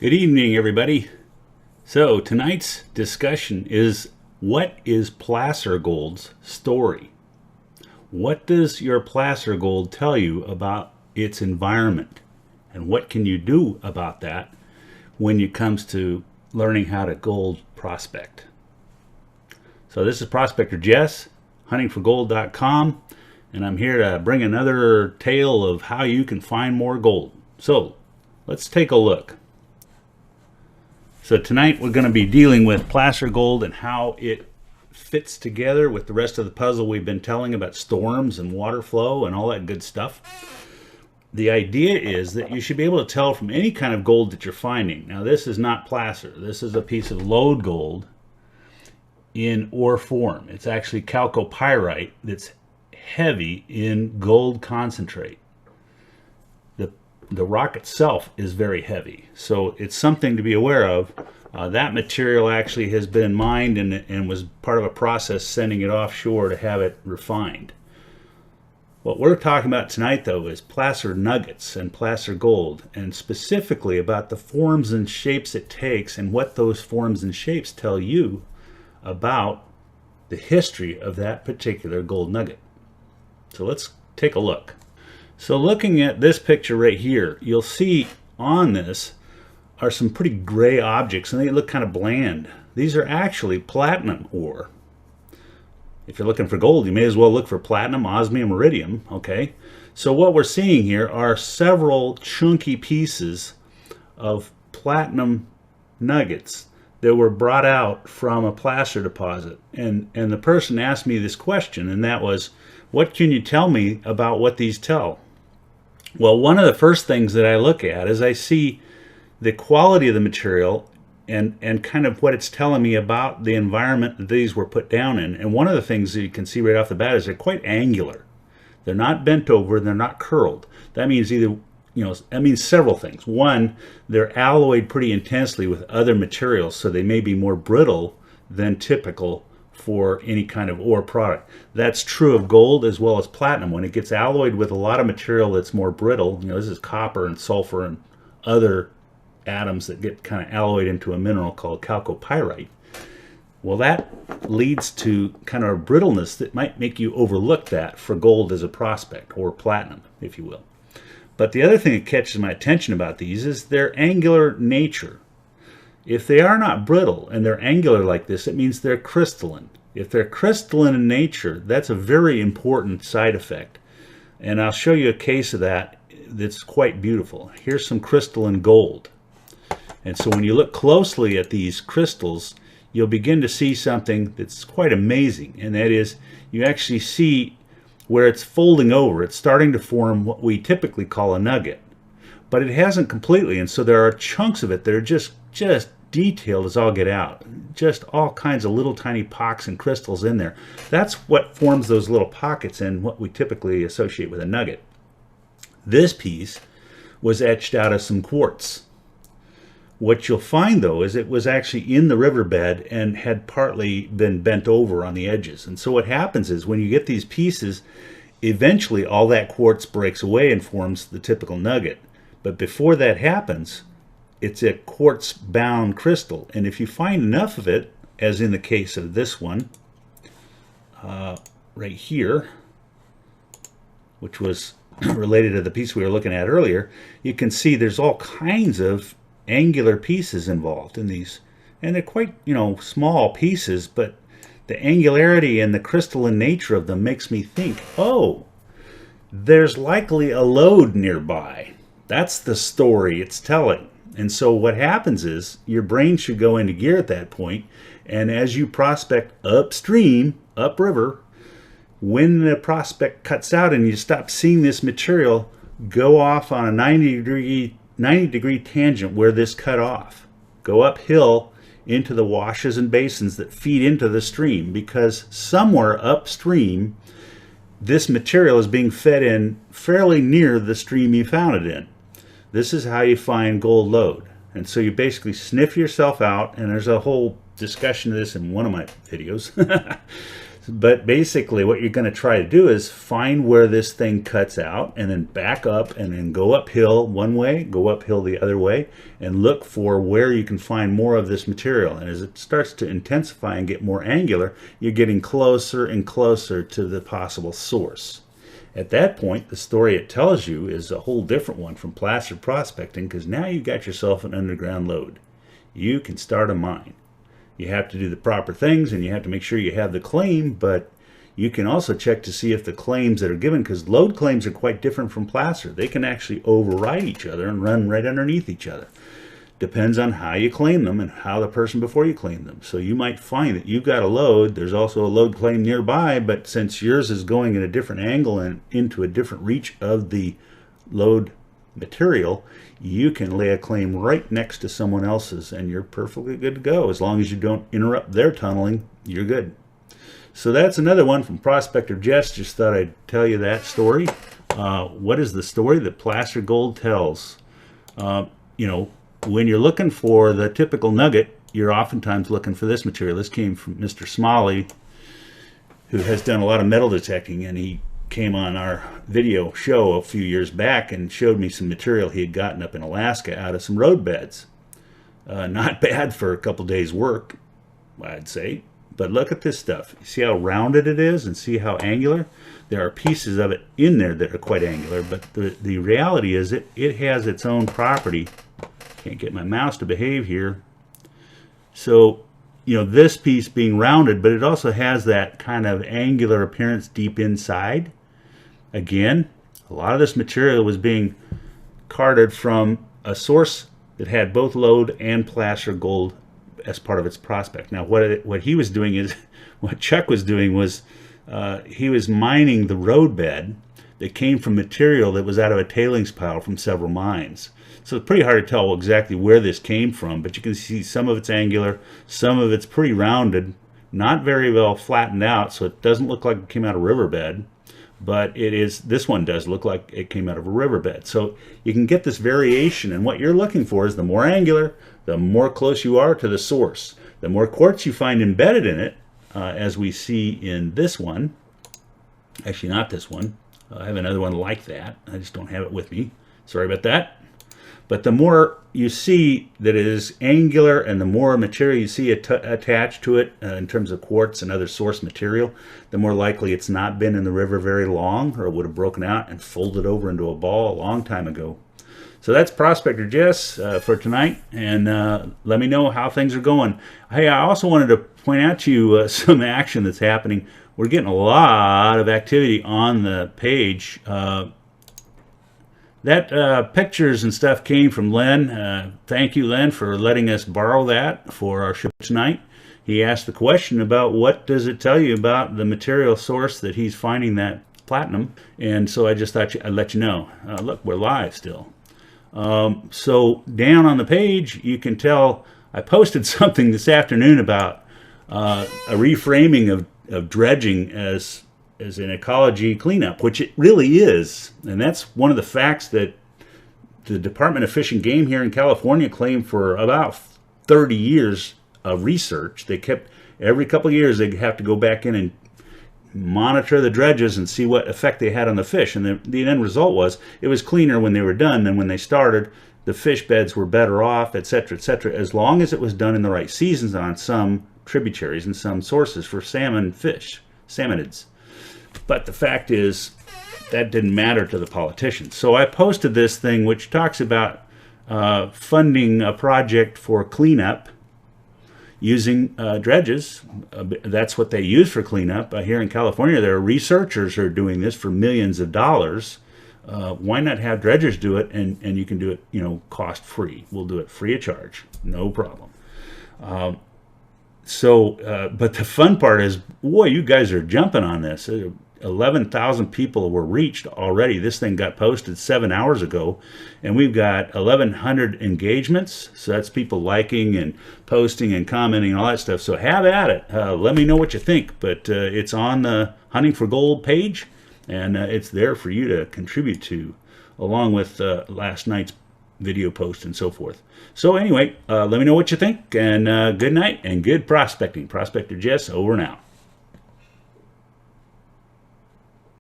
Good evening, everybody. So tonight's discussion is, what is placer gold's story? What does your placer gold tell you about its environment? And what can you do about that when it comes to learning how to gold prospect? So this is Prospector Jess, huntingforgold.com, and I'm here to bring another tale of how you can find more gold. So let's take a look. So tonight we're going to be dealing with placer gold and how it fits together with the rest of the puzzle we've been telling about storms and water flow and all that good stuff. The idea is that you should be able to tell from any kind of gold that you're finding. Now this is not placer. This is a piece of lode gold in ore form. It's actually chalcopyrite that's heavy in gold concentrate. The rock itself is very heavy, so it's something to be aware of. That material actually has been mined and was part of a process sending it offshore to have it refined. What we're talking about tonight, though, is placer nuggets and placer gold, and specifically about the forms and shapes it takes and what those forms and shapes tell you about the history of that particular gold nugget. So let's take a look. So looking at this picture right here, you'll see on this are some pretty gray objects, and they look kind of bland. These are actually platinum ore. If you're looking for gold, you may as well look for platinum, osmium, iridium. Okay, so what we're seeing here are several chunky pieces of platinum nuggets that were brought out from a placer deposit. And the person asked me this question, and that was, what can you tell me about what these tell? Well, one of the first things that I look at is I see the quality of the material and kind of what it's telling me about the environment that these were put down in. And one of the things that you can see right off the bat is they're quite angular. They're not bent over, they're not curled. That means either, that means several things. One, they're alloyed pretty intensely with other materials, so they may be more brittle than typical for any kind of ore product. That's true of gold as well as platinum. When it gets alloyed with a lot of material that's more brittle, this is copper and sulfur and other atoms that get kind of alloyed into a mineral called chalcopyrite. Well, that leads to kind of a brittleness that might make you overlook that for gold as a prospect, or platinum, if you will. But the other thing that catches my attention about these is their angular nature. If they are not brittle and they're angular like this, it means they're crystalline. If they're crystalline in nature, that's a very important side effect. And I'll show you a case of that that's quite beautiful. Here's some crystalline gold. And so when you look closely at these crystals, you'll begin to see something that's quite amazing. And that is, you actually see where it's folding over. It's starting to form what we typically call a nugget. But it hasn't completely, and so there are chunks of it that are just detailed as all get out. Just all kinds of little tiny pocks and crystals in there. That's what forms those little pockets in what we typically associate with a nugget. This piece was etched out of some quartz. What you'll find, though, is it was actually in the riverbed and had partly been bent over on the edges. And so what happens is, when you get these pieces, eventually all that quartz breaks away and forms the typical nugget. But before that happens, it's a quartz-bound crystal. And if you find enough of it, as in the case of this one, right here, which was related to the piece we were looking at earlier, you can see there's all kinds of angular pieces involved in these. And they're quite, small pieces, but the angularity and the crystalline nature of them makes me think, oh, there's likely a lode nearby. That's the story it's telling. And so what happens is, your brain should go into gear at that point, and as you prospect upstream, upriver, when the prospect cuts out and you stop seeing this material, go off on a 90 degree tangent where this cut off. Go uphill into the washes and basins that feed into the stream, because somewhere upstream this material is being fed in fairly near the stream you found it in. This is how you find gold lode. And so you basically sniff yourself out, and there's a whole discussion of this in one of my videos. But basically what you're going to try to do is find where this thing cuts out and then back up and then go uphill one way, go uphill the other way, and look for where you can find more of this material. And as it starts to intensify and get more angular, you're getting closer and closer to the possible source. At that point, the story it tells you is a whole different one from placer prospecting, because now you got yourself an underground lode. You can start a mine. You have to do the proper things and you have to make sure you have the claim, but you can also check to see if the claims that are given, because lode claims are quite different from placer. They can actually override each other and run right underneath each other. Depends on how you claim them and how the person before you claimed them. So you might find that you've got a lode, there's also a lode claim nearby, but since yours is going at a different angle and into a different reach of the lode material, you can lay a claim right next to someone else's and you're perfectly good to go. As long as you don't interrupt their tunneling, you're good. So that's another one from Prospector Jess. Just thought I'd tell you that story. What is the story that Placer Gold tells? You know, when you're looking for the typical nugget, you're oftentimes looking for this material. This came from Mr. Smalley, who has done a lot of metal detecting, and he came on our video show a few years back and showed me some material he had gotten up in Alaska out of some road beds. Not bad for a couple days work, I'd say. But look at this stuff. You see how rounded it is and see how angular? There are pieces of it in there that are quite angular, but the reality is it has its own property. Can't get my mouse to behave here. So, you know, this piece being rounded, but it also has that kind of angular appearance deep inside. Again, a lot of this material was being carted from a source that had both lode and placer gold as part of its prospect. Now, what he was doing is, what Chuck was doing was, he was mining the road bed that came from material that was out of a tailings pile from several mines. So it's pretty hard to tell exactly where this came from, but you can see some of it's angular, some of it's pretty rounded, not very well flattened out, so it doesn't look like it came out of a riverbed. But it is, this one does look like it came out of a riverbed. So you can get this variation, and what you're looking for is the more angular, the more close you are to the source. The more quartz you find embedded in it, as we see in this one, actually not this one, I have another one like that, I just don't have it with me, sorry about that. But the more you see that it is angular and the more material you see attached to it in terms of quartz and other source material, the more likely it's not been in the river very long, or it would have broken out and folded over into a ball a long time ago. So that's Prospector Jess for tonight, and let me know how things are going. Hey, I also wanted to point out to you some action that's happening. We're getting a lot of activity on the page. That pictures and stuff came from Len. Thank you, Len, for letting us borrow that for our show tonight. He asked the question about what does it tell you about the material source that he's finding that platinum, and so I just thought I'd let you know. Look, we're live still. So down on the page, you can tell I posted something this afternoon about a reframing of dredging as an ecology cleanup, which it really is. And that's one of the facts that the Department of Fish and Game here in California claimed for about 30 years of research. They kept, every couple of years, they'd have to go back in and monitor the dredges and see what effect they had on the fish. And the end result was it was cleaner when they were done than when they started. The fish beds were better off, etc., etc., as long as it was done in the right seasons on some tributaries and some sources for salmon fish, salmonids. But the fact is, that didn't matter to the politicians. So I posted this thing which talks about funding a project for cleanup using dredges. That's what they use for cleanup. Here in California, there are researchers who are doing this for millions of dollars. Why not have dredgers do it, and you can do it, you know, cost-free. We'll do it free of charge, no problem. But the fun part is, boy, you guys are jumping on this. 11,000 people were reached already. This thing got posted 7 hours ago, and we've got 1,100 engagements. So that's people liking and posting and commenting and all that stuff. So have at it. Let me know what you think. But it's on the Hunting for Gold page, and it's there for you to contribute to, along with last night's video post and so forth. So anyway, let me know what you think, and good night and good prospecting. Prospector Jess, over and out.